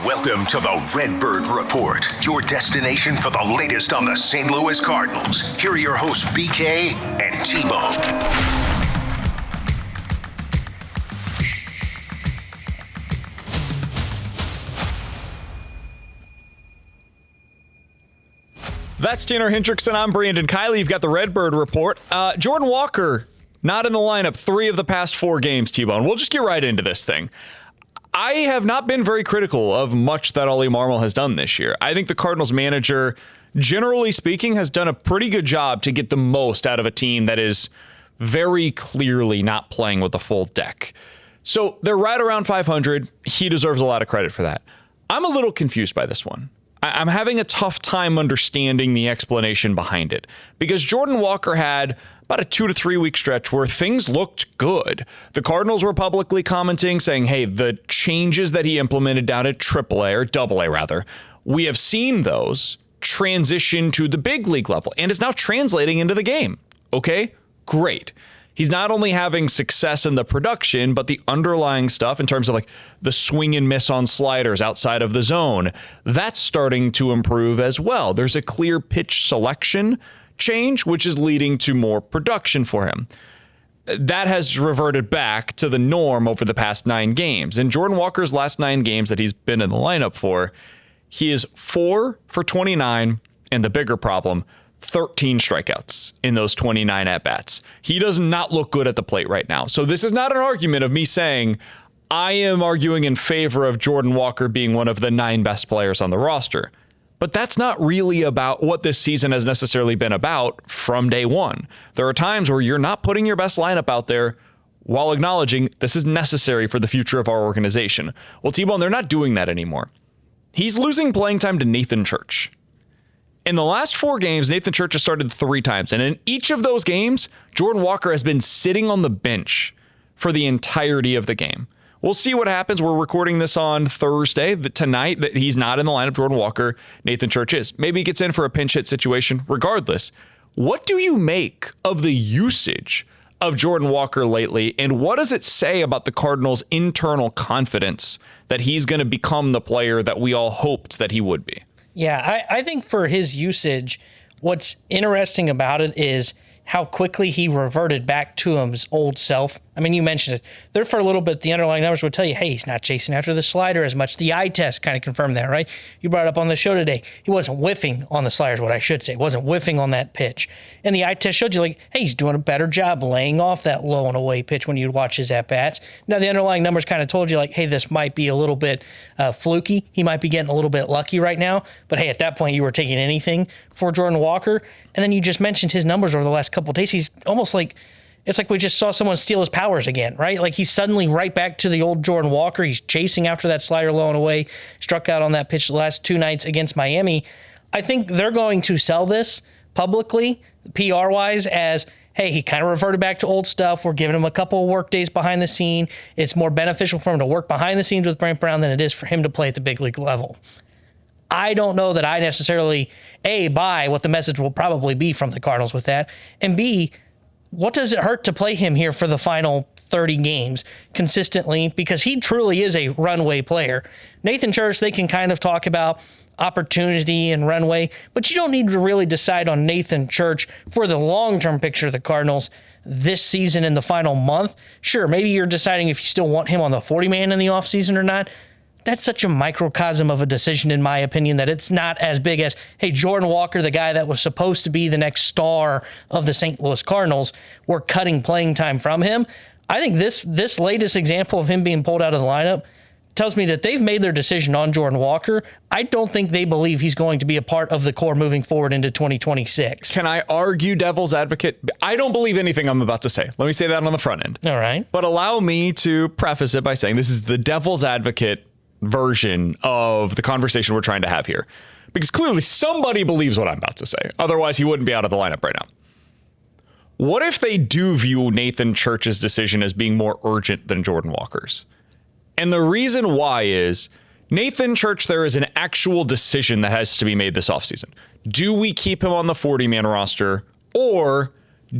Welcome to the Redbird Report, your destination for the latest on the St. Louis Cardinals. Here are your hosts, BK and T-Bone. That's Tanner Hendrickson. I'm Brandon Kiley. You've got the Redbird Report. Jordan Walker, not in the lineup 3 of the past 4 games, T-Bone. We'll just get right into this thing. I have not been very critical of much that Ollie Marmol has done this year. I think the Cardinals manager, generally speaking, has done a pretty good job to get the most out of a team that is very clearly not playing with a full deck. So they're right around 500. He deserves a lot of credit for that. I'm a little confused by this one. I'm having a tough time understanding the explanation behind it because Jordan Walker had about a 2 to 3 week stretch where things looked good. The Cardinals were publicly commenting saying, hey, the changes that he implemented down at AAA or AA rather, we have seen those transition to the big league level and it's now translating into the game. Okay, great. He's not only having success in the production, but the underlying stuff in terms of like the swing and miss on sliders outside of the zone, that's starting to improve as well. There's a clear pitch selection change, which is leading to more production for him. That has reverted back to the norm over the past 9 games. In Jordan Walker's last 9 games that he's been in the lineup for, he is 4 for 29, and the bigger problem, 13 strikeouts in those 29 at-bats. He does not look good at the plate right now. So this is not an argument of me saying I am arguing in favor of Jordan Walker being one of the 9 best players on the roster. But that's not really about what this season has necessarily been about from day one. There are times where you're not putting your best lineup out there while acknowledging this is necessary for the future of our organization. Well, T-Bone, they're not doing that anymore. He's losing playing time to Nathan Church. In the last 4 games, Nathan Church has started 3 times. And in each of those games, Jordan Walker has been sitting on the bench for the entirety of the game. We'll see what happens. We're recording this on Thursday. Tonight, that he's not in the lineup, Jordan Walker, Nathan Church is. Maybe he gets in for a pinch hit situation. Regardless, what do you make of the usage of Jordan Walker lately? And what does it say about the Cardinals' internal confidence that he's going to become the player that we all hoped that he would be? Yeah, I think for his usage, what's interesting about it is how quickly he reverted back to his old self. I mean, you mentioned it. There for a little bit, the underlying numbers would tell you, hey, he's not chasing after the slider as much. The eye test kind of confirmed that, right? You brought it up on the show today. He wasn't whiffing on the sliders, what I should say. Wasn't whiffing on that pitch. And the eye test showed you, like, hey, he's doing a better job laying off that low and away pitch when you'd watch his at-bats. Now, the underlying numbers kind of told you, like, hey, this might be a little bit fluky. He might be getting a little bit lucky right now. But, hey, at that point, you were taking anything for Jordan Walker. And then you just mentioned his numbers over the last couple of days. He's almost like, it's like we just saw someone steal his powers again, right? Like he's suddenly right back to the old Jordan Walker. He's chasing after that slider low and away, struck out on that pitch the last 2 nights against Miami. I think they're going to sell this publicly, PR-wise, as, hey, he kind of reverted back to old stuff. We're giving him a couple of work days behind the scene. It's more beneficial for him to work behind the scenes with Brant Brown than it is for him to play at the big league level. I don't know that I necessarily, A, buy what the message will probably be from the Cardinals with that, and B, what does it hurt to play him here for the final 30 games consistently? Because he truly is a runway player. Nathan Church, they can kind of talk about opportunity and runway, but you don't need to really decide on Nathan Church for the long-term picture of the Cardinals this season in the final month. Sure, maybe you're deciding if you still want him on the 40-man in the offseason or not. That's such a microcosm of a decision, in my opinion, that it's not as big as, hey, Jordan Walker, the guy that was supposed to be the next star of the St. Louis Cardinals, we're cutting playing time from him. I think this latest example of him being pulled out of the lineup tells me that they've made their decision on Jordan Walker. I don't think they believe he's going to be a part of the core moving forward into 2026. Can I argue devil's advocate? I don't believe anything I'm about to say. Let me say that on the front end. All right. But allow me to preface it by saying this is the devil's advocate version of the conversation we're trying to have here. Because clearly somebody believes what I'm about to say. Otherwise, he wouldn't be out of the lineup right now. What if they do view Nathan Church's decision as being more urgent than Jordan Walker's? And the reason why is Nathan Church, there is an actual decision that has to be made this offseason. Do we keep him on the 40-man roster or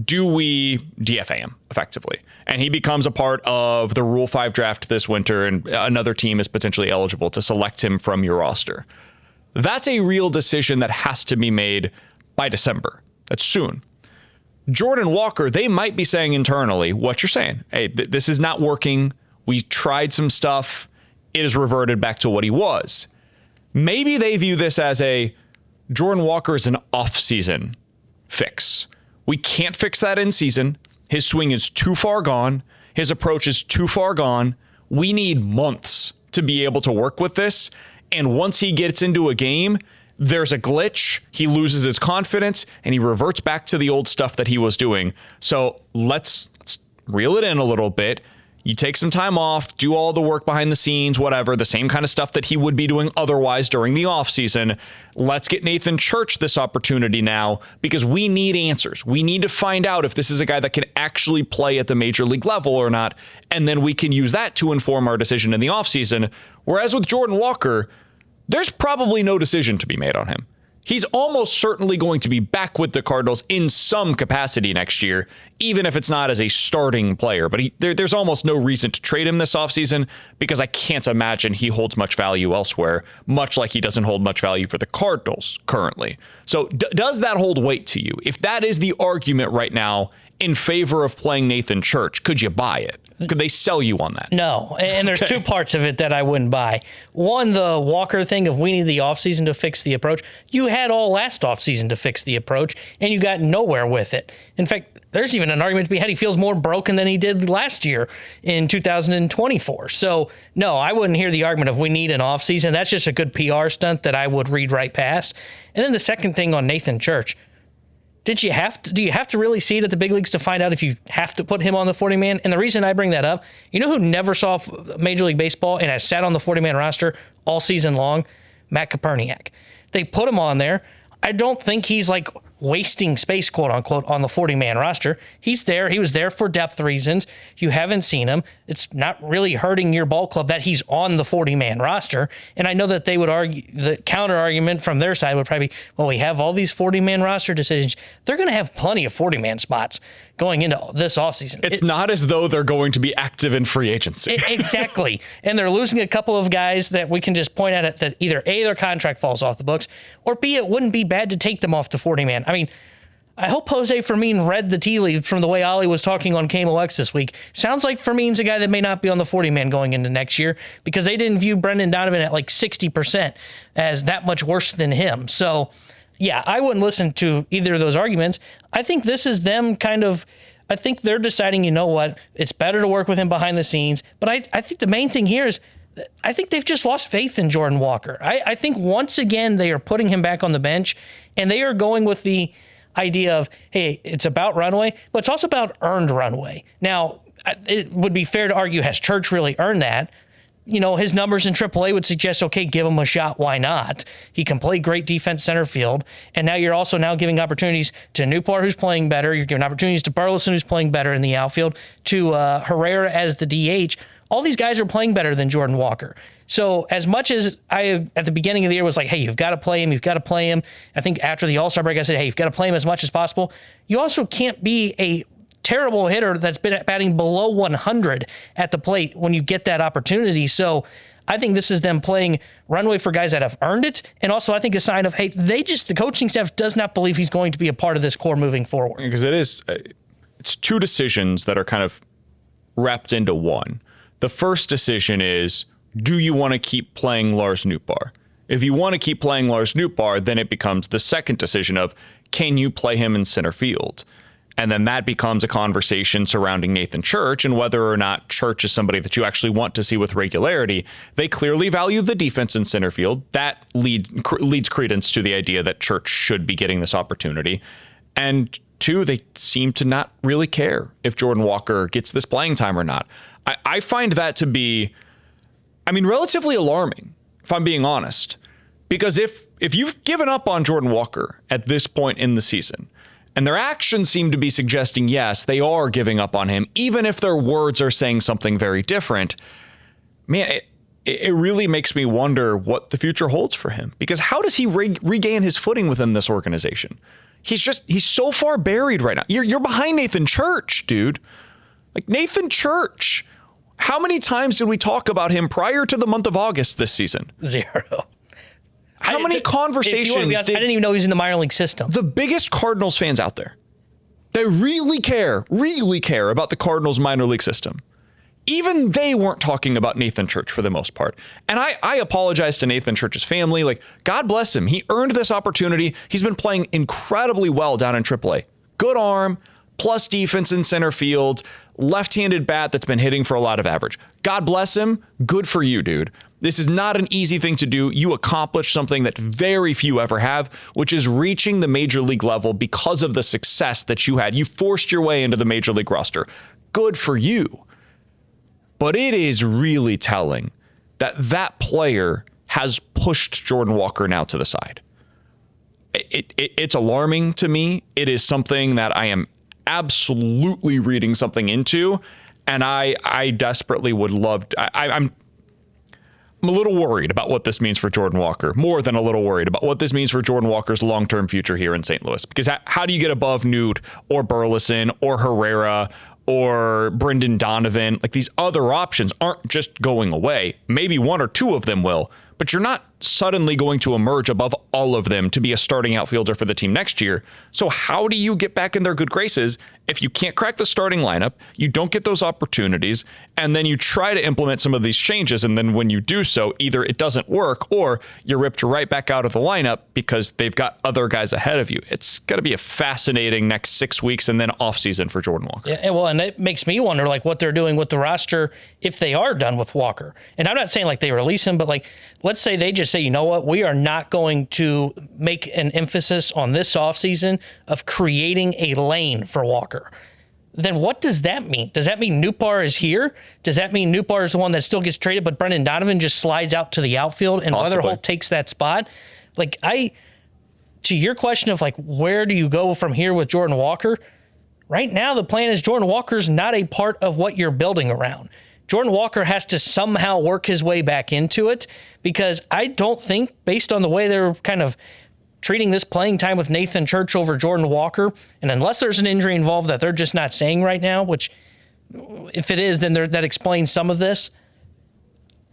do we DFA him effectively? And he becomes a part of the Rule 5 draft this winter, and another team is potentially eligible to select him from your roster. That's a real decision that has to be made by December. That's soon. Jordan Walker, they might be saying internally what you're saying. Hey, this is not working. We tried some stuff. It has reverted back to what he was. Maybe they view this as a Jordan Walker is an off-season fix. We can't fix that in season. His swing is too far gone. His approach is too far gone. We need months to be able to work with this. And once he gets into a game, there's a glitch. He loses his confidence and he reverts back to the old stuff that he was doing. So let's reel it in a little bit. You take some time off, do all the work behind the scenes, whatever, the same kind of stuff that he would be doing otherwise during the offseason. Let's get Nathan Church this opportunity now because we need answers. We need to find out if this is a guy that can actually play at the major league level or not, and then we can use that to inform our decision in the offseason. Whereas with Jordan Walker, there's probably no decision to be made on him. He's almost certainly going to be back with the Cardinals in some capacity next year, even if it's not as a starting player. But there's almost no reason to trade him this offseason because I can't imagine he holds much value elsewhere, much like he doesn't hold much value for the Cardinals currently. So does that hold weight to you? If that is the argument right now in favor of playing Nathan Church, could you buy it? Could they sell you on that? No, and there's two parts of it that I wouldn't buy. One, the Walker thing of we need the offseason to fix the approach. You had all last offseason to fix the approach, and you got nowhere with it. In fact, there's even an argument to be had. He feels more broken than he did last year in 2024. So, no, I wouldn't hear the argument of we need an offseason. That's just a good PR stunt that I would read right past. And then the second thing on Nathan Church. Do you have to really see it at the big leagues to find out if you have to put him on the 40-man? And the reason I bring that up, you know who never saw Major League Baseball and has sat on the 40-man roster all season long? Matt Koperniak. They put him on there. I don't think he's like wasting space, quote unquote, on the 40-man roster. He's there. He was there for depth reasons. You haven't seen him. It's not really hurting your ball club that he's on the 40-man roster. And I know that they would argue, the counter argument from their side would probably be, well, we have all these 40-man roster decisions. They're going to have plenty of 40-man spots going into this offseason. It's not as though they're going to be active in free agency. Exactly. And they're losing a couple of guys that we can just point at it that either A, their contract falls off the books, or B, it wouldn't be bad to take them off the 40-man. I mean, I hope Jose Fermin read the tea leaves from the way Ollie was talking on KMOX this week. Sounds like Fermin's a guy that may not be on the 40-man going into next year because they didn't view Brendan Donovan at like 60% as that much worse than him. So, yeah, I wouldn't listen to either of those arguments. I think this is them I think they're deciding, you know what, it's better to work with him behind the scenes. But I think the main thing here is I think they've just lost faith in Jordan Walker. I think once again they are putting him back on the bench, and they are going with the idea of, hey, it's about runway, but it's also about earned runway. Now, it would be fair to argue, has Church really earned that? You know, his numbers in AAA would suggest, okay, give him a shot. Why not? He can play great defense center field. And now you're also now giving opportunities to Newport, who's playing better. You're giving opportunities to Burleson, who's playing better in the outfield, to Herrera as the DH. All these guys are playing better than Jordan Walker. So as much as I, at the beginning of the year, was like, hey, you've got to play him. I think after the All-Star break, I said, hey, you've got to play him as much as possible. You also can't be a terrible hitter that's been batting below 100 at the plate when you get that opportunity. So I think this is them playing runway for guys that have earned it. And also I think a sign of, hey, the coaching staff does not believe he's going to be a part of this core moving forward. Because it's two decisions that are kind of wrapped into one. The first decision is, do you want to keep playing Lars Nootbaar? If you want to keep playing Lars Nootbaar, then it becomes the second decision of, can you play him in center field? And then that becomes a conversation surrounding Nathan Church and whether or not Church is somebody that you actually want to see with regularity. They clearly value the defense in center field. That leads credence to the idea that Church should be getting this opportunity. And two, they seem to not really care if Jordan Walker gets this playing time or not. I find that to be, relatively alarming, if I'm being honest. Because if you've given up on Jordan Walker at this point in the season, and their actions seem to be suggesting, yes, they are giving up on him, even if their words are saying something very different, man, it really makes me wonder what the future holds for him. Because how does he regain his footing within this organization? he's so far buried right now. You're behind Nathan Church, dude. Like Nathan Church. How many times did we talk about him prior to the month of August this season? 0. How many conversations I didn't even know he was in the minor league system. The biggest Cardinals fans out there, they really care about the Cardinals minor league system. Even they weren't talking about Nathan Church for the most part. And I apologize to Nathan Church's family. Like, God bless him. He earned this opportunity. He's been playing incredibly well down in AAA. Good arm, plus defense in center field, left-handed bat that's been hitting for a lot of average. God bless him. Good for you, dude. This is not an easy thing to do. You accomplished something that very few ever have, which is reaching the major league level because of the success that you had. You forced your way into the major league roster. Good for you. But it is really telling that that player has pushed Jordan Walker now to the side. It's alarming to me. It is something that I am absolutely reading something into, and I desperately would love to. I'm a little worried about what this means for Jordan Walker, more than a little worried about what this means for Jordan Walker's long-term future here in St. Louis. Because how do you get above Newt or Burleson or Herrera or Brendan Donovan? Like, these other options aren't just going away. Maybe one or two of them will, but you're not suddenly going to emerge above all of them to be a starting outfielder for the team next year. So how do you get back in their good graces if you can't crack the starting lineup, you don't get those opportunities, and then you try to implement some of these changes, and then when you do so, either it doesn't work or you're ripped right back out of the lineup because they've got other guys ahead of you. It's going to be a fascinating next 6 weeks and then offseason for Jordan Walker. Yeah, well, and it makes me wonder, like, what they're doing with the roster if they are done with Walker. And I'm not saying, like, they release him, but, like, let's say they just say, you know what, we are not going to make an emphasis on this offseason of creating a lane for Walker. Then what does that mean? Does that mean Newpar is here? Does that mean Newpar is the one that still gets traded, but Brendan Donovan just slides out to the outfield and Wetherholt takes that spot? Like, to your question of, like, where do you go from here with Jordan Walker? Right now, the plan is Jordan Walker's not a part of what you're building around. Jordan Walker has to somehow work his way back into it, because I don't think, based on the way they're kind of treating this playing time with Nathan Church over Jordan Walker, and unless there's an injury involved that they're just not saying right now, which if it is, then that explains some of this,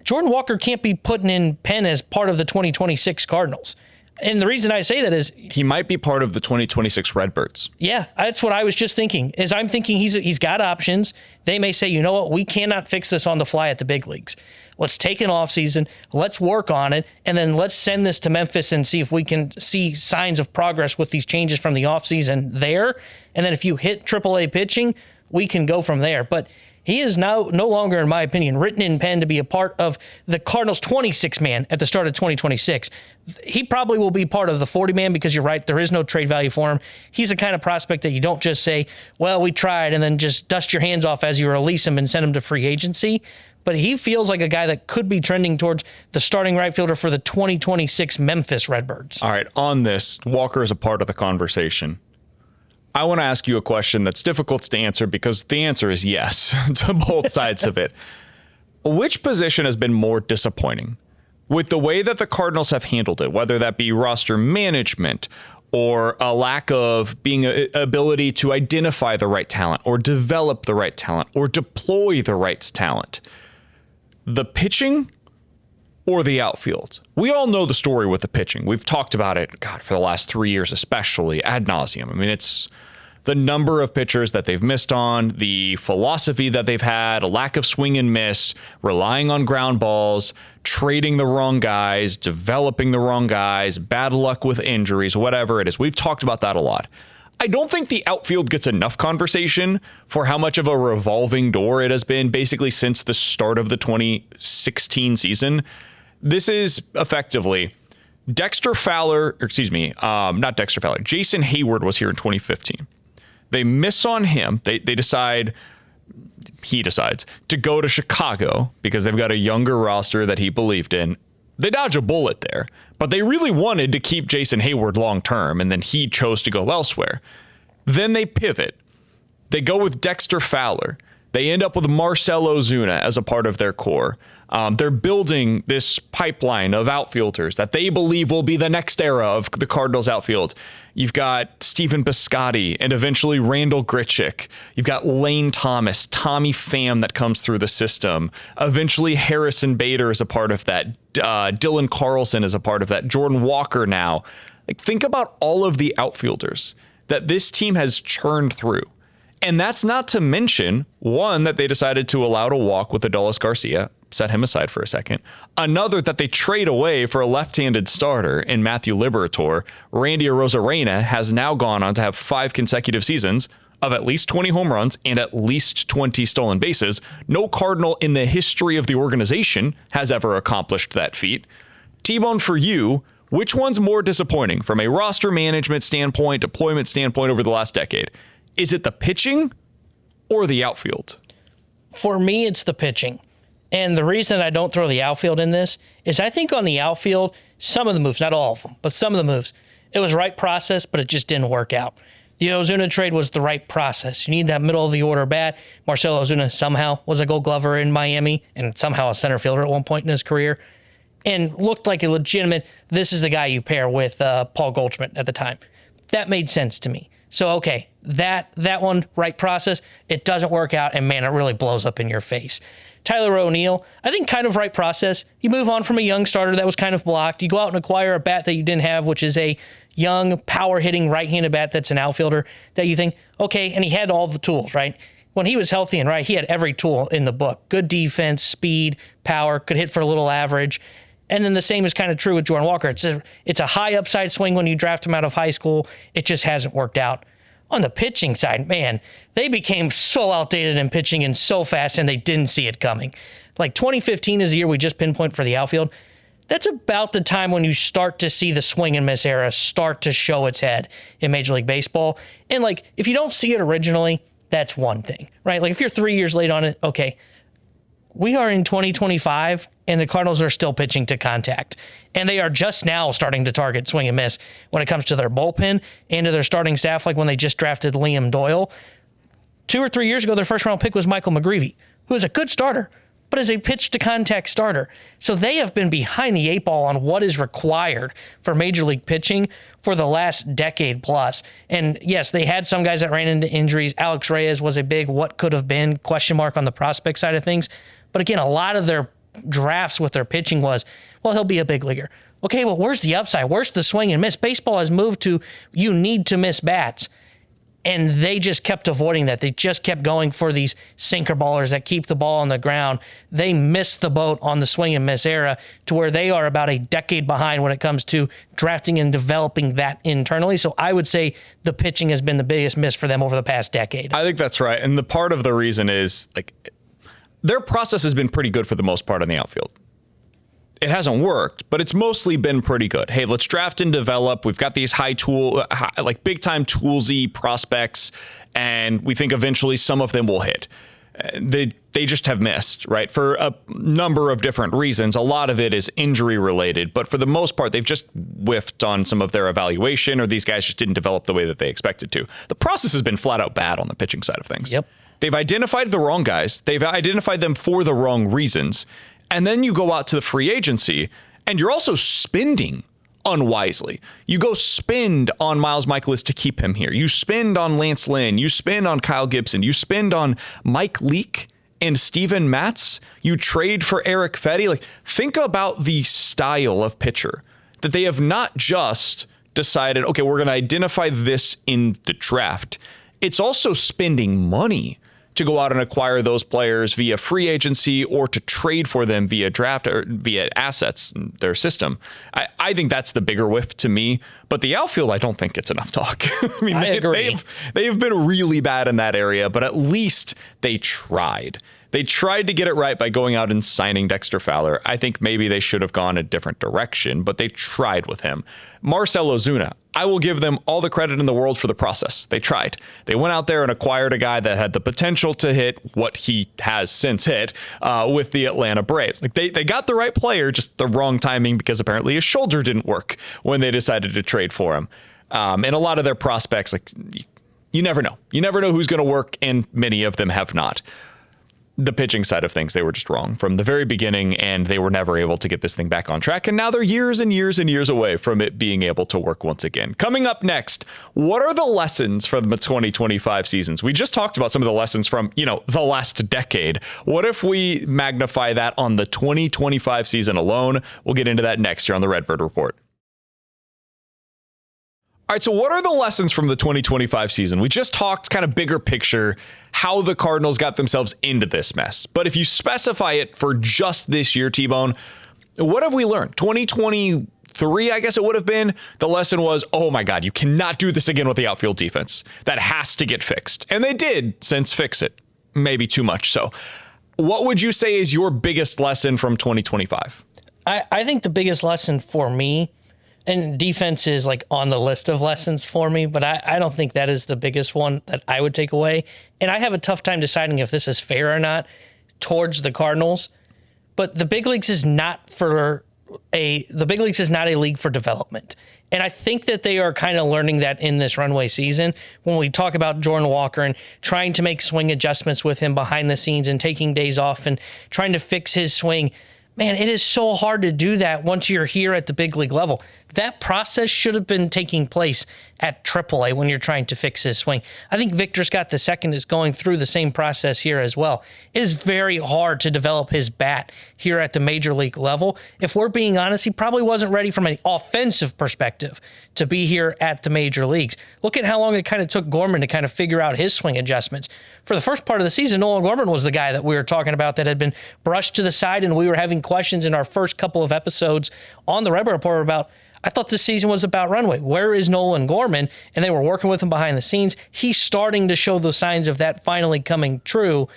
Jordan Walker can't be putting in pen as part of the 2026 Cardinals. And the reason I say that is he might be part of the 2026 Redbirds. Yeah, that's what I was just thinking. Is I'm thinking he's got options. They may say, you know what, we cannot fix this on the fly at the big leagues. Let's take an off season. Let's work on it, and then let's send this to Memphis and see if we can see signs of progress with these changes from the off season there. And then if you hit AAA pitching, we can go from there. But he is now no longer, in my opinion, written in pen to be a part of the Cardinals 26-man at the start of 2026. He probably will be part of the 40-man because you're right, there is no trade value for him. He's the kind of prospect that you don't just say, well, we tried, and then just dust your hands off as you release him and send him to free agency. But he feels like a guy that could be trending towards the starting right fielder for the 2026 Memphis Redbirds. All right, on this, Walker is a part of the conversation. I want to ask you a question that's difficult to answer because the answer is yes to both sides of it. Which position has been more disappointing with the way that the Cardinals have handled it, whether that be roster management or a lack of being ability to identify the right talent or develop the right talent or deploy the right talent? The pitching or the outfield? We all know the story with the pitching. We've talked about it, God, for the last 3 years, especially ad nauseum. I mean, it's the number of pitchers that they've missed on, the philosophy that they've had, a lack of swing and miss, relying on ground balls, trading the wrong guys, developing the wrong guys, bad luck with injuries, whatever it is. We've talked about that a lot. I don't think the outfield gets enough conversation for how much of a revolving door it has been basically since the start of the 2016 season. This is effectively Jason Hayward was here in 2015. They miss on him. He decides to go to Chicago because they've got a younger roster that he believed in. They dodge a bullet there, but they really wanted to keep Jason Hayward long term, and then he chose to go elsewhere. Then they pivot. They go with Dexter Fowler. They end up with Marcell Ozuna as a part of their core. They're building this pipeline of outfielders that they believe will be the next era of the Cardinals outfield. You've got Stephen Piscotty and eventually Randall Grichuk. You've got Lane Thomas, Tommy Pham that comes through the system. Eventually Harrison Bader is a part of that. Dylan Carlson is a part of that. Jordan Walker now. Like, think about all of the outfielders that this team has churned through. And that's not to mention, one, that they decided to allow to walk with Adolis Garcia, set him aside for a second. Another, that they trade away for a left-handed starter in Matthew Liberatore. Randy Arozarena has now gone on to have 5 consecutive seasons of at least 20 home runs and at least 20 stolen bases. No Cardinal in the history of the organization has ever accomplished that feat. T-Bone, for you, which one's more disappointing from a roster management standpoint, deployment standpoint over the last decade? Is it the pitching or the outfield? For me, it's the pitching. And the reason I don't throw the outfield in this is I think on the outfield, some of the moves, not all of them, but some of the moves, it was right process, but it just didn't work out. The Ozuna trade was the right process. You need that middle of the order bat. Marcell Ozuna somehow was a Gold Glover in Miami and somehow a center fielder at one point in his career and looked like a legitimate, this is the guy you pair with Paul Goldschmidt at the time. That made sense to me. So, okay, that one, right process, it doesn't work out, and man, it really blows up in your face. Tyler O'Neill, I think kind of right process. You move on from a young starter that was kind of blocked. You go out and acquire a bat that you didn't have, which is a young, power-hitting, right-handed bat that's an outfielder that you think, okay, and he had all the tools, right? When he was healthy and right, he had every tool in the book. Good defense, speed, power, could hit for a little average. And then the same is kind of true with Jordan Walker. It's a high upside swing when you draft him out of high school. It just hasn't worked out. On the pitching side, man, they became so outdated in pitching and so fast, and they didn't see it coming. Like 2015 is the year we just pinpoint for the outfield. That's about the time when you start to see the swing and miss era start to show its head in Major League Baseball. And like, if you don't see it originally, that's one thing, right? Like if you're 3 years late on it, okay, we are in 2025 and the Cardinals are still pitching to contact. And they are just now starting to target swing and miss when it comes to their bullpen and to their starting staff, like when they just drafted Liam Doyle. 2 or 3 years ago, their first round pick was Michael McGreevy, who is a good starter, but is a pitch to contact starter. So they have been behind the 8 ball on what is required for Major League pitching for the last decade plus. And yes, they had some guys that ran into injuries. Alex Reyes was a big what could have been question mark on the prospect side of things. But again, a lot of their drafts with their pitching was, well, he'll be a big leaguer. Okay, well, where's the upside? Where's the swing and miss? Baseball has moved to you need to miss bats. And they just kept avoiding that. They just kept going for these sinker ballers that keep the ball on the ground. They missed the boat on the swing and miss era to where they are about a decade behind when it comes to drafting and developing that internally. So I would say the pitching has been the biggest miss for them over the past decade. I think that's right. And the part of the reason is like their process has been pretty good for the most part on the outfield. It hasn't worked, but it's mostly been pretty good. Hey, let's draft and develop. We've got these like big time toolsy prospects, and we think eventually some of them will hit. They just have missed, right? For a number of different reasons. A lot of it is injury related, but for the most part, they've just whiffed on some of their evaluation, or these guys just didn't develop the way that they expected to. The process has been flat out bad on the pitching side of things. Yep. They've identified the wrong guys. They've identified them for the wrong reasons. And then you go out to the free agency and you're also spending unwisely. You go spend on Miles Mikolas to keep him here. You spend on Lance Lynn. You spend on Kyle Gibson. You spend on Mike Leake and Steven Matz. You trade for Eric Fetty. Like, think about the style of pitcher that they have not just decided, okay, we're going to identify this in the draft. It's also spending money to go out and acquire those players via free agency or to trade for them via draft or via assets in their system. I think that's the bigger whiff to me, but the outfield, I don't think it's enough talk. I mean, they've been really bad in that area, but at least they tried. They tried to get it right by going out and signing Dexter Fowler. I think maybe they should have gone a different direction, but they tried with him. Marcell Ozuna, I will give them all the credit in the world for the process. They tried. They went out there and acquired a guy that had the potential to hit what he has since hit with the Atlanta Braves. Like they got the right player, just the wrong timing because apparently his shoulder didn't work when they decided to trade for him. And a lot of their prospects, like you never know. You never know who's going to work, and many of them have not. the pitching side of things, they were just wrong from the very beginning, and they were never able to get this thing back on track. And now they're years and years and years away from it being able to work once again. Coming up next, what are the lessons from the 2025 seasons? We just talked about some of the lessons from, the last decade. What if we magnify that on the 2025 season alone? We'll get into that next year on the Redbird Report. All right, so what are the lessons from the 2025 season? We just talked kind of bigger picture, how the Cardinals got themselves into this mess. But if you specify it for just this year, T-Bone, what have we learned? 2023, I guess it would have been. The lesson was, oh my God, you cannot do this again with the outfield defense. That has to get fixed. And they did since fix it. Maybe too much so. What would you say is your biggest lesson from 2025? I think the biggest lesson for me, and defense is like on the list of lessons for me, but I don't think that is the biggest one that I would take away. And I have a tough time deciding if this is fair or not towards the Cardinals. But the big leagues is not a league for development. And I think that they are kind of learning that in this Runway season when we talk about Jordan Walker and trying to make swing adjustments with him behind the scenes and taking days off and trying to fix his swing. Man, it is so hard to do that once you're here at the big league level. That process should have been taking place at AAA when you're trying to fix his swing. I think Victor Scott II is going through the same process here as well. It is very hard to develop his bat here at the major league level. If we're being honest, he probably wasn't ready from an offensive perspective to be here at the major leagues. Look at how long it kind of took Gorman to kind of figure out his swing adjustments. For the first part of the season, Nolan Gorman was the guy that we were talking about that had been brushed to the side, and we were having questions in our first couple of episodes on the Redbird Report about, I thought this season was about Runway. Where is Nolan Gorman? And they were working with him behind the scenes. He's starting to show the signs of that finally coming true.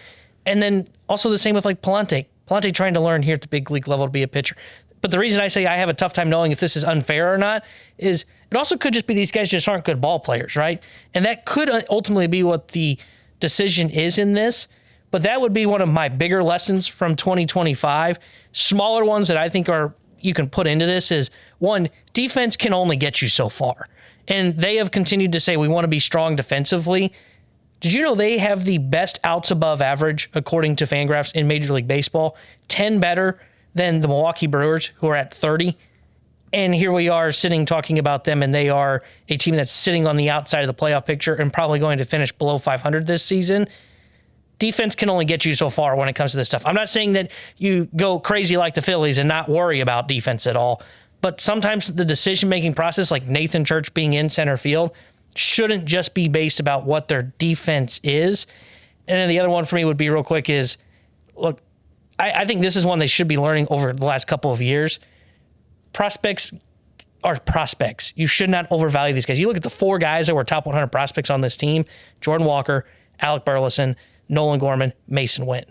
And then also the same with like Palante. Palante trying to learn here at the big league level to be a pitcher. But the reason I say I have a tough time knowing if this is unfair or not is it also could just be these guys just aren't good ball players, right? And that could ultimately be what the decision is in this. But that would be one of my bigger lessons from 2025. Smaller ones that I think you can put into this is, one, defense can only get you so far. And they have continued to say we want to be strong defensively. Did you know they have the best outs above average, according to Fangraphs, in Major League Baseball? 10 better than the Milwaukee Brewers, who are at 30. And here we are sitting talking about them, and they are a team that's sitting on the outside of the playoff picture and probably going to finish below 500 this season. Defense can only get you so far when it comes to this stuff. I'm not saying that you go crazy like the Phillies and not worry about defense at all, but sometimes the decision-making process, like Nathan Church being in center field, shouldn't just be based about what their defense is. And then the other one for me would be real quick is, look, I think this is one they should be learning over the last couple of years. Prospects are prospects. You should not overvalue these guys. You look at the four guys that were top 100 prospects on this team: Jordan Walker, Alec Burleson, Nolan Gorman, Mason Wynn.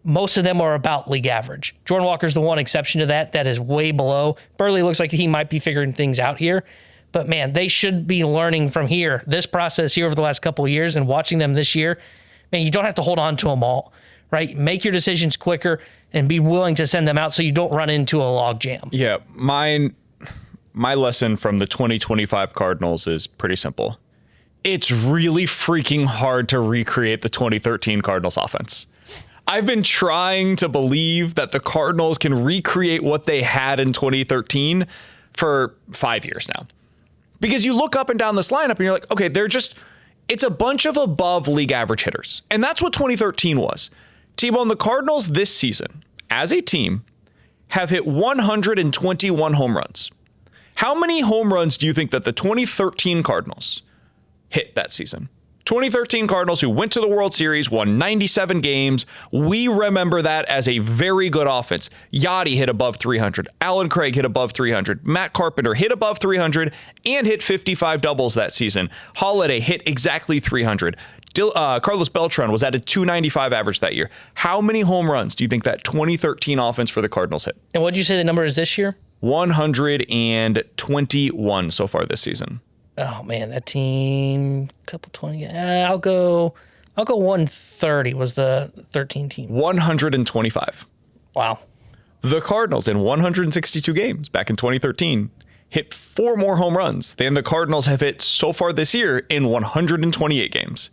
Most of them are about league average. Jordan Walker's the one exception to that is way below. Burley looks like he might be figuring things out here. But man, they should be learning from here, this process here over the last couple of years, and watching them this year. Man, you don't have to hold on to them all, right? Make your decisions quicker and be willing to send them out so you don't run into a log jam. Yeah, my lesson from the 2025 Cardinals is pretty simple. It's really freaking hard to recreate the 2013 Cardinals offense. I've been trying to believe that the Cardinals can recreate what they had in 2013 for 5 years now. Because you look up and down this lineup and you're like, okay, it's a bunch of above league average hitters. And that's what 2013 was. T-Bone, the Cardinals this season, as a team, have hit 121 home runs. How many home runs do you think that the 2013 Cardinals hit that season? 2013 Cardinals, who went to the World Series, won 97 games. We remember that as a very good offense. Yachty hit above 300. Alan Craig hit above 300. Matt Carpenter hit above 300 and hit 55 doubles that season. Holiday hit exactly 300. Carlos Beltran was at a 295 average that year. How many home runs do you think that 2013 offense for the Cardinals hit? And what did you say the number is this year? 121 so far this season. Oh man, that team, couple 20. I'll go 130 was the 13 team. 125. Wow. The Cardinals in 162 games back in 2013 hit 4 more home runs than the Cardinals have hit so far this year in 128 games.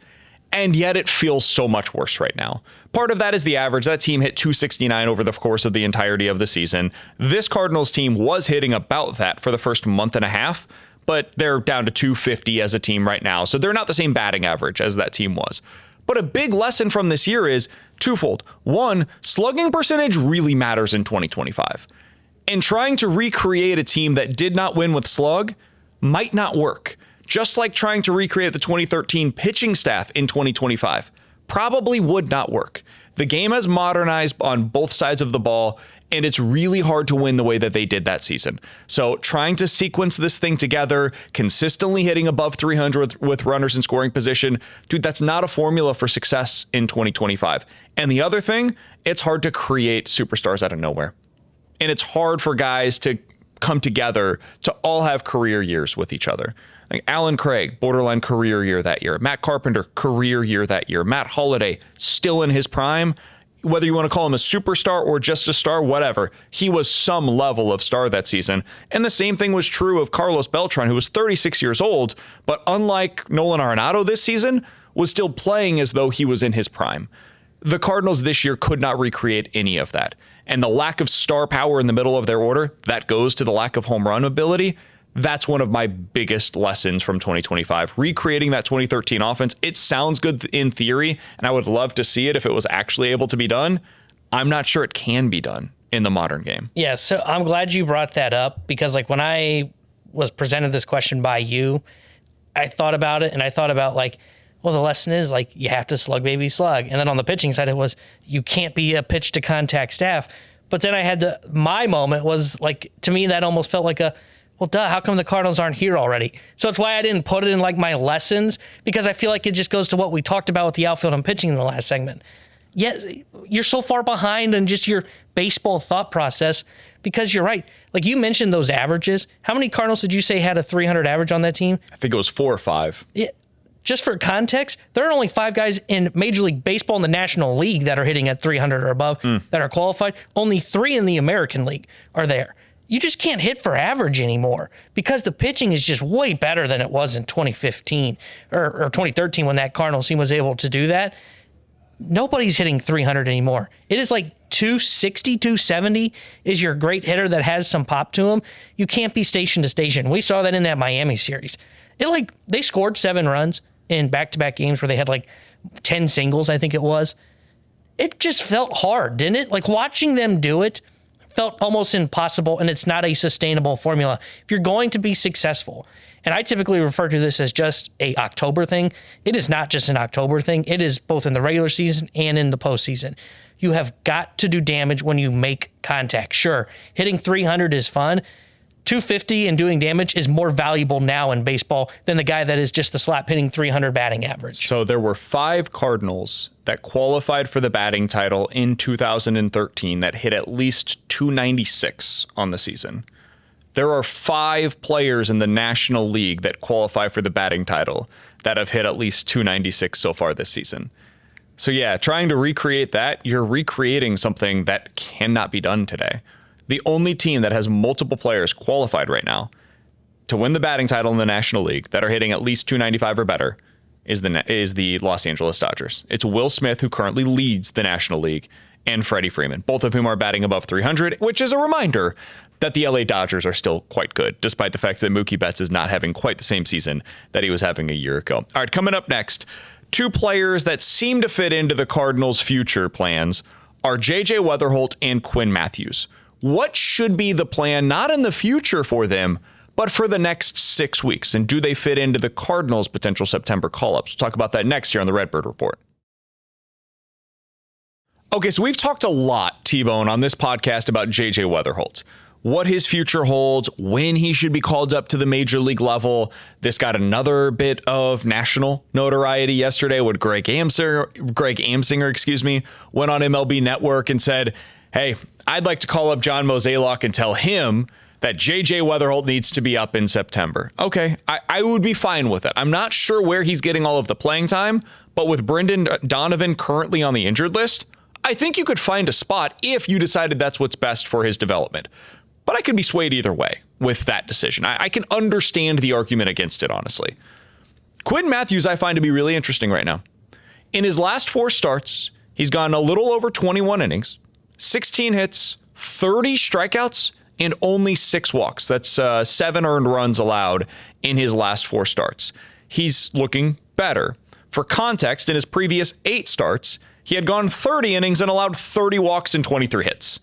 And yet it feels so much worse right now. Part of that is the average. That team hit 269 over the course of the entirety of the season. This Cardinals team was hitting about that for the first month and a half, but they're down to 250 as a team right now. So they're not the same batting average as that team was. But a big lesson from this year is twofold. One, slugging percentage really matters in 2025. And trying to recreate a team that did not win with slug might not work. Just like trying to recreate the 2013 pitching staff in 2025 probably would not work. The game has modernized on both sides of the ball, and it's really hard to win the way that they did that season. So trying to sequence this thing together, consistently hitting above 300 with runners in scoring position, dude, that's not a formula for success in 2025. And the other thing, it's hard to create superstars out of nowhere. And it's hard for guys to come together to all have career years with each other. Like Alan Craig, borderline career year that year. Matt Carpenter, career year that year. Matt Holliday, still in his prime. Whether you want to call him a superstar or just a star, whatever, he was some level of star that season. And the same thing was true of Carlos Beltran, who was 36 years old, but unlike Nolan Arenado this season, was still playing as though he was in his prime. The Cardinals this year could not recreate any of that. And the lack of star power in the middle of their order, that goes to the lack of home run ability. That's one of my biggest lessons from 2025. Recreating that 2013 offense, it sounds good in theory, and I would love to see it if it was actually able to be done. I'm not sure it can be done in the modern game. Yeah, so I'm glad you brought that up because like when I was presented this question by you, I thought about it and I thought about like, well, the lesson is like you have to slug, baby, slug. And then on the pitching side, it was you can't be a pitch to contact staff. But then I had my moment was like, to me, that almost felt like well, duh, how come the Cardinals aren't here already? So it's why I didn't put it in like my lessons, because I feel like it just goes to what we talked about with the outfield and pitching in the last segment. Yes, you're so far behind in just your baseball thought process because you're right. Like you mentioned those averages. How many Cardinals did you say had a 300 average on that team? I think it was 4 or 5. Yeah. Just for context, there are only 5 guys in Major League Baseball in the National League that are hitting at 300 or above that are qualified. Only 3 in the American League are there. You just can't hit for average anymore because the pitching is just way better than it was in 2015 or 2013 when that Cardinals team was able to do that. Nobody's hitting 300 anymore. It is like 260, 270 is your great hitter that has some pop to him. You can't be station to station. We saw that in that Miami series. They scored 7 runs in back-to-back games where they had like 10 singles, I think it was. It just felt hard, didn't it? Like watching them do it felt almost impossible, and it's not a sustainable formula. If you're going to be successful, and I typically refer to this as just a October thing, it is not just an October thing. It is both in the regular season and in the postseason. You have got to do damage when you make contact. Sure, hitting 300 is fun. 250 and doing damage is more valuable now in baseball than the guy that is just the slap hitting 300 batting average. So there were 5 Cardinals that qualified for the batting title in 2013 that hit at least 296 on the season. There are 5 players in the National League that qualify for the batting title that have hit at least 296 so far this season. So yeah, trying to recreate that, you're recreating something that cannot be done today. The only team that has multiple players qualified right now to win the batting title in the National League that are hitting at least 295 or better is the Los Angeles Dodgers. It's Will Smith, who currently leads the National League, and Freddie Freeman, both of whom are batting above 300, which is a reminder that the LA Dodgers are still quite good, despite the fact that Mookie Betts is not having quite the same season that he was having a year ago. All right, coming up next, 2 players that seem to fit into the Cardinals' future plans are J.J. Wetherholt and Quinn Mathews. What should be the plan, not in the future for them, but for the next 6 weeks? And do they fit into the Cardinals' potential September call-ups? We'll talk about that next here on the Redbird Report. Okay, so we've talked a lot, T-Bone, on this podcast about J.J. Wetherholt. What his future holds, when he should be called up to the major league level. This got another bit of national notoriety yesterday when Greg Amsinger, went on MLB Network and said, hey, I'd like to call up John Mozeliak and tell him that J.J. Wetherholt needs to be up in September. Okay, I would be fine with it. I'm not sure where he's getting all of the playing time, but with Brendan Donovan currently on the injured list, I think you could find a spot if you decided that's what's best for his development. But I could be swayed either way with that decision. I can understand the argument against it, honestly. Quinn Mathews I find to be really interesting right now. In his last 4 starts, he's gone a little over 21 innings, 16 hits, 30 strikeouts, and only 6 walks. That's 7 earned runs allowed in his last 4 starts. He's looking better. For context, in his previous 8 starts, he had gone 30 innings and allowed 30 walks and 23 hits.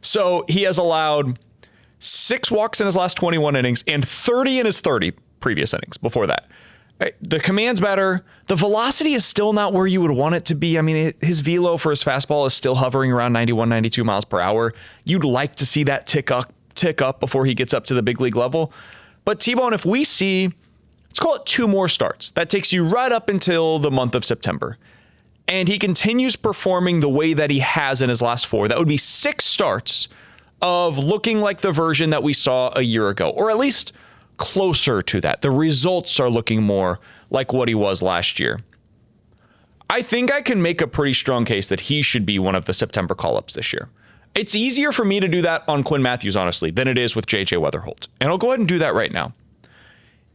So he has allowed 6 walks in his last 21 innings and 30 in his 30 previous innings before that. The command's better. The velocity is still not where you would want it to be. I mean, his velo for his fastball is still hovering around 91, 92 miles per hour. You'd like to see that tick up before he gets up to the big league level. But T-Bone, if we see, let's call it 2 more starts, that takes you right up until the month of September. And he continues performing the way that he has in his last 4. That would be 6 starts of looking like the version that we saw a year ago, or at least closer to that. The results are looking more like what he was last year. I think I can make a pretty strong case that he should be one of the September call-ups this year. It's easier for me to do that on Quinn Mathews, honestly, than it is with JJ Wetherholt. And I'll go ahead and do that right now.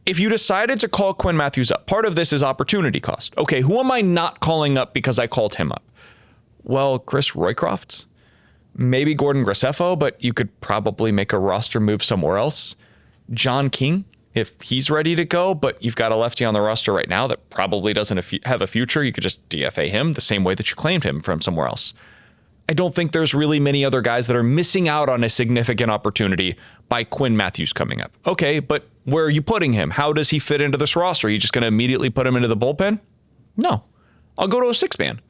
If you decided to call Quinn Mathews up, part of this is opportunity cost. Okay, who am I not calling up because I called him up? Well, Chris Roycroft, maybe Gordon Graceffo, but you could probably make a roster move somewhere else. John King, if he's ready to go, but you've got a lefty on the roster right now that probably doesn't have a future, you could just DFA him the same way that you claimed him from somewhere else. I don't think there's really many other guys that are missing out on a significant opportunity by Quinn Mathews coming up. Okay, but where are you putting him? How does he fit into this roster? Are you just going to immediately put him into the bullpen? No. I'll go to a 6-man.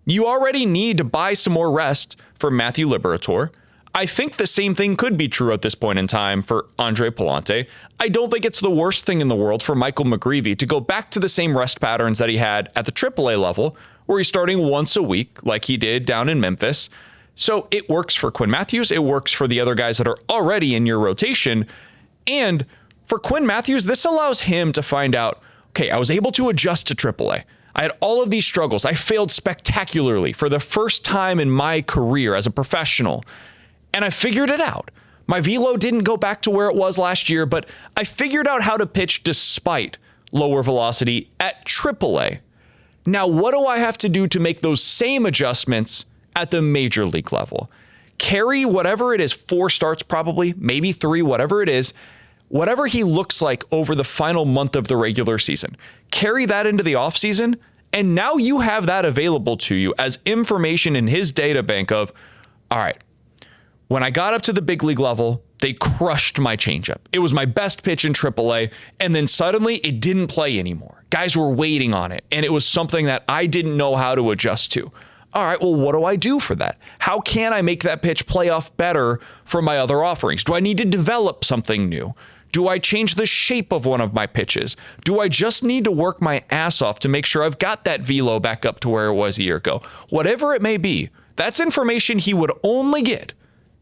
You already need to buy some more rest for Matthew Liberatore. I think the same thing could be true at this point in time for Andre Palante. I don't think it's the worst thing in the world for Michael McGreevy to go back to the same rest patterns that he had at the AAA level, where he's starting once a week like he did down in Memphis. So it works for Quinn Mathews. It works for the other guys that are already in your rotation. And for Quinn Mathews, this allows him to find out, okay, I was able to adjust to AAA. I had all of these struggles. I failed spectacularly for the first time in my career as a professional. And I figured it out. My velo didn't go back to where it was last year, but I figured out how to pitch despite lower velocity at AAA. Now, what do I have to do to make those same adjustments at the major league level? Carry whatever it is, 4 starts probably, maybe 3, whatever it is, whatever he looks like over the final month of the regular season. Carry that into the offseason, and now you have that available to you as information in his data bank of, all right, when I got up to the big league level, they crushed my changeup. It was my best pitch in AAA, and then suddenly it didn't play anymore. Guys were waiting on it, and it was something that I didn't know how to adjust to. All right, well, what do I do for that? How can I make that pitch play off better for my other offerings? Do I need to develop something new? Do I change the shape of one of my pitches? Do I just need to work my ass off to make sure I've got that velo back up to where it was a year ago? Whatever it may be, that's information he would only get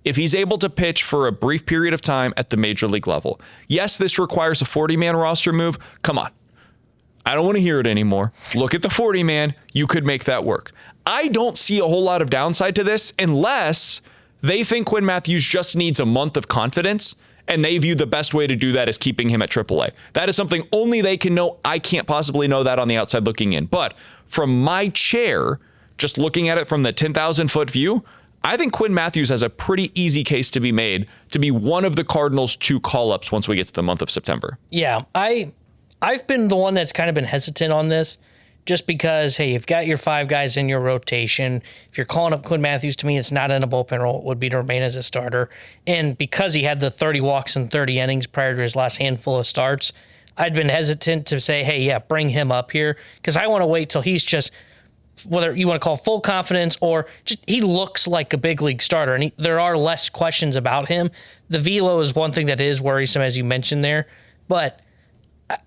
if he's able to pitch for a brief period of time at the major league level. Yes, this requires a 40-man roster move. Come on. I don't want to hear it anymore. Look at the 40-man. You could make that work. I don't see a whole lot of downside to this unless they think Quinn Mathews just needs a month of confidence, and they view the best way to do that is keeping him at AAA. That is something only they can know. I can't possibly know that on the outside looking in. But from my chair, just looking at it from the 10,000-foot view, I think Quinn Mathews has a pretty easy case to be made to be one of the Cardinals' 2 call-ups once we get to the month of September. Yeah, I've been the one that's kind of been hesitant on this just because, hey, you've got your 5 guys in your rotation. If you're calling up Quinn Mathews, to me, it's not in a bullpen role. It would be to remain as a starter. And because he had the 30 walks and 30 innings prior to his last handful of starts, I'd been hesitant to say, hey, yeah, bring him up here because I want to wait till he's just, whether you want to call full confidence or just he looks like a big league starter, and there are less questions about him. The velo is one thing that is worrisome, as you mentioned there, but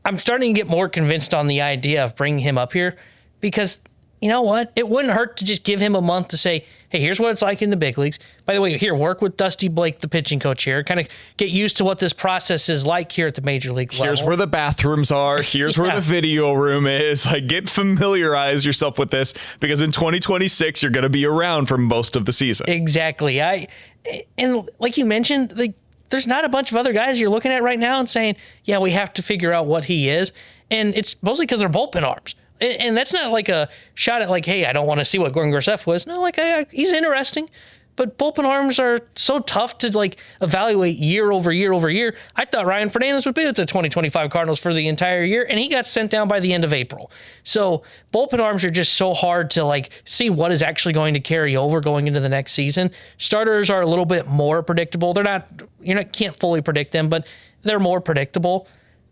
I'm starting to get more convinced on the idea of bringing him up here because, you know what? It wouldn't hurt to just give him a month to say, hey, here's what it's like in the big leagues. By the way, here, work with Dusty Blake, the pitching coach here. Kind of get used to what this process is like here at the major league level. Here's where the bathrooms are. Here's where the video room is. Like, familiarize yourself with this because in 2026, you're going to be around for most of the season. Exactly. And like you mentioned, there's not a bunch of other guys you're looking at right now and saying, yeah, we have to figure out what he is. And it's mostly because they're bullpen arms. And that's not like a shot at like, hey, I don't want to see what Gordon Gracef was. No, like he's interesting. But bullpen arms are so tough to like evaluate year over year over year. I thought Ryan Fernandez would be with the 2025 Cardinals for the entire year, and he got sent down by the end of April. So bullpen arms are just so hard to like see what is actually going to carry over going into the next season. Starters are a little bit more predictable. Can't fully predict them, but they're more predictable.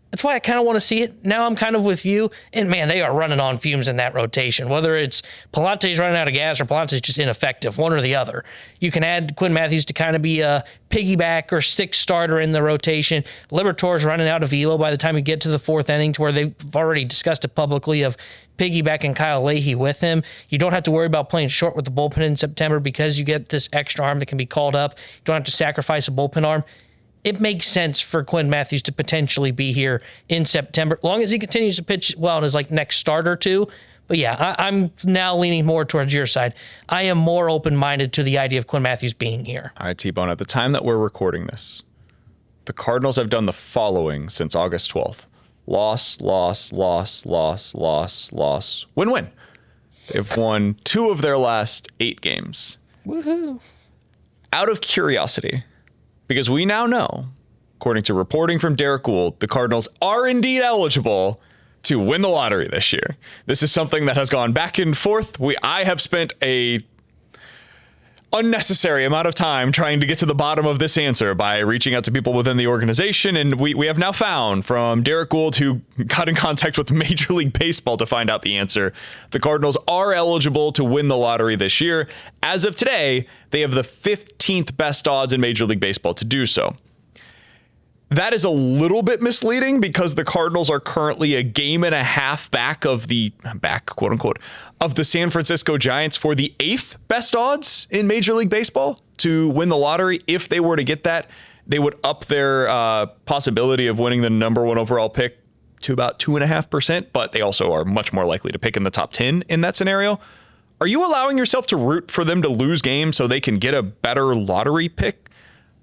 That's why I kind of want to see it. Now I'm kind of with you. And, man, they are running on fumes in that rotation. Whether it's Palante's running out of gas or Palante's just ineffective, one or the other. You can add Quinn Mathews to kind of be a piggyback or sixth starter in the rotation. Liberatore's running out of velo by the time you get to the fourth inning, to where they've already discussed it publicly of piggybacking Kyle Leahy with him. You don't have to worry about playing short with the bullpen in September because you get this extra arm that can be called up. You don't have to sacrifice a bullpen arm. It makes sense for Quinn Mathews to potentially be here in September, as long as he continues to pitch well in his like next start or two. But yeah, I'm now leaning more towards your side. I am more open-minded to the idea of Quinn Mathews being here. All right, T-Bone, at the time that we're recording this, the Cardinals have done the following since August 12th. Loss, loss, loss, loss, loss, loss, win-win. They've won 2 of their last 8 games. Woohoo. Out of curiosity, because we now know, according to reporting from Derek Gould, the Cardinals are indeed eligible to win the lottery this year. This is something that has gone back and forth. I have spent a unnecessary amount of time trying to get to the bottom of this answer by reaching out to people within the organization, and we have now found from Derek Gould, who got in contact with Major League Baseball to find out the answer, the Cardinals are eligible to win the lottery this year. As of today, they have the 15th best odds in Major League Baseball to do so. That is a little bit misleading because the Cardinals are currently a game and a half back, quote unquote, of the San Francisco Giants for the 8th best odds in Major League Baseball to win the lottery. If they were to get that, they would up their possibility of winning the number 1 overall pick to about 2.5%, but they also are much more likely to pick in the top 10 in that scenario. Are you allowing yourself to root for them to lose games so they can get a better lottery pick?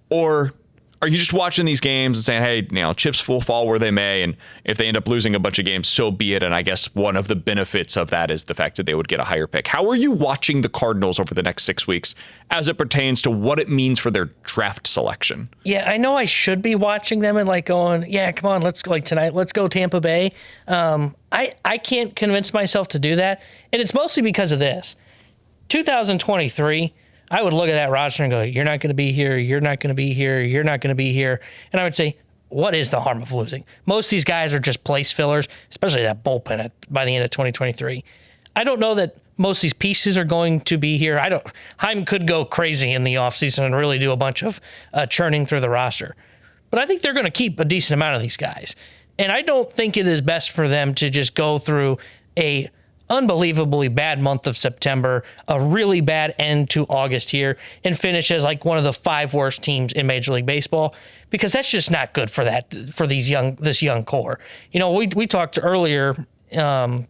Or are you just watching these games and saying, hey, chips will fall where they may, and if they end up losing a bunch of games, so be it. And I guess one of the benefits of that is the fact that they would get a higher pick. How are you watching the Cardinals over the next 6 weeks as it pertains to what it means for their draft selection? Yeah, I know I should be watching them and like going, yeah, come on, let's go like tonight. Let's go Tampa Bay. I can't convince myself to do that. And it's mostly because of this. 2023, I would look at that roster and go, you're not going to be here, you're not going to be here, you're not going to be here. And I would say, what is the harm of losing? Most of these guys are just place fillers, especially that bullpen by the end of 2023. I don't know that most of these pieces are going to be here. Heim could go crazy in the offseason and really do a bunch of churning through the roster. But I think they're going to keep a decent amount of these guys. And I don't think it is best for them to just go through a unbelievably bad month of September, a really bad end to August here, and finish as like one of the 5 worst teams in Major League Baseball, because that's just not good for this young core. We talked earlier a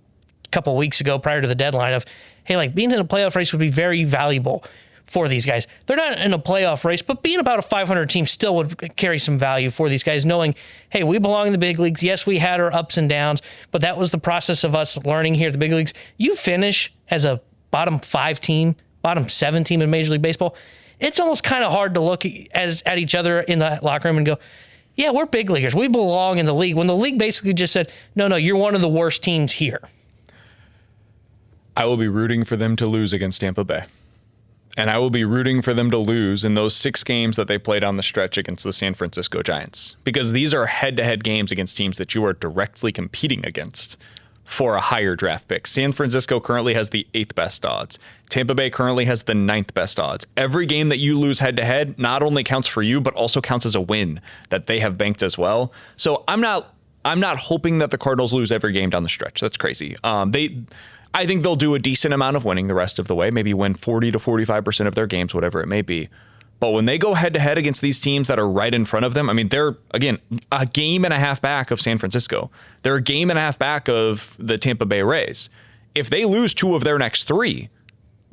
couple of weeks ago prior to the deadline of, hey, like being in a playoff race would be very valuable for these guys. They're not in a playoff race, but being about a 500 team still would carry some value for these guys, knowing, hey, we belong in the big leagues. Yes, we had our ups and downs, but that was the process of us learning here at the big leagues. You finish as a bottom 5 team, bottom 7 team in Major League Baseball, it's almost kind of hard to look at each other in the locker room and go, yeah, we're big leaguers. We belong in the league. When the league basically just said, no, you're one of the worst teams here. I will be rooting for them to lose against Tampa Bay. And I will be rooting for them to lose in those 6 games that they played on the stretch against the San Francisco Giants, because these are head-to-head games against teams that you are directly competing against for a higher draft pick. San Francisco currently has the 8th best odds. Tampa Bay currently has the 9th best odds. Every game that you lose head-to-head not only counts for you, but also counts as a win that they have banked as well. So I'm not hoping that the Cardinals lose every game down the stretch. That's crazy. I think they'll do a decent amount of winning the rest of the way, maybe win 40 to 45% of their games, whatever it may be. But when they go head-to-head against these teams that are right in front of them, I mean, they're, again, a game and a half back of San Francisco. They're a game and a half back of the Tampa Bay Rays. If they lose 2 of their next 3,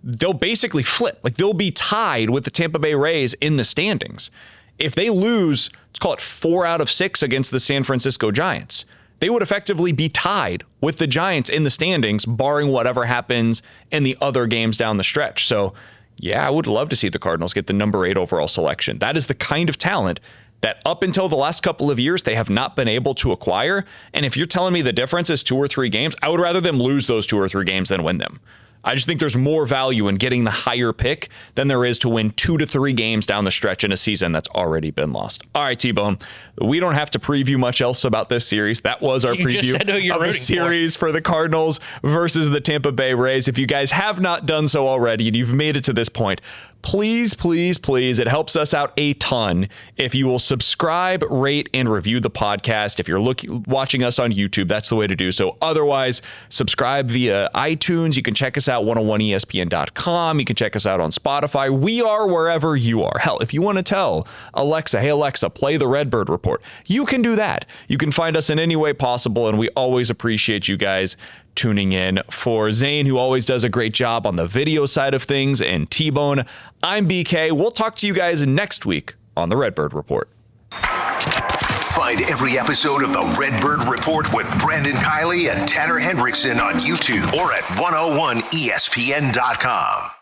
they'll basically flip. Like, they'll be tied with the Tampa Bay Rays in the standings. If they lose, let's call it 4 out of 6 against the San Francisco Giants, they would effectively be tied with the Giants in the standings, barring whatever happens in the other games down the stretch. So, yeah, I would love to see the Cardinals get the number 8 overall selection. That is the kind of talent that up until the last couple of years, they have not been able to acquire. And if you're telling me the difference is 2 or 3 games, I would rather them lose those 2 or 3 games than win them. I just think there's more value in getting the higher pick than there is to win 2 to 3 games down the stretch in a season that's already been lost. All right, T-Bone, we don't have to preview much else about this series. That was our preview of the series for the Cardinals versus the Tampa Bay Rays. If you guys have not done so already and you've made it to this point, please, please, please, it helps us out a ton if you will subscribe, rate, and review the podcast. If you're watching us on YouTube, that's the way to do so. Otherwise, subscribe via iTunes. You can check us out 101ESPN.com. You can check us out on Spotify. We are wherever you are. Hell, if you want to tell Alexa, hey, Alexa, play the Redbird Report, you can do that. You can find us in any way possible, and we always appreciate you guys tuning in. For Zane, who always does a great job on the video side of things, and T-Bone, I'm BK. We'll talk to you guys next week on the Redbird Report. Find every episode of the Redbird Report with Brandon Kiley and Tanner Hendrickson on YouTube or at 101ESPN.com.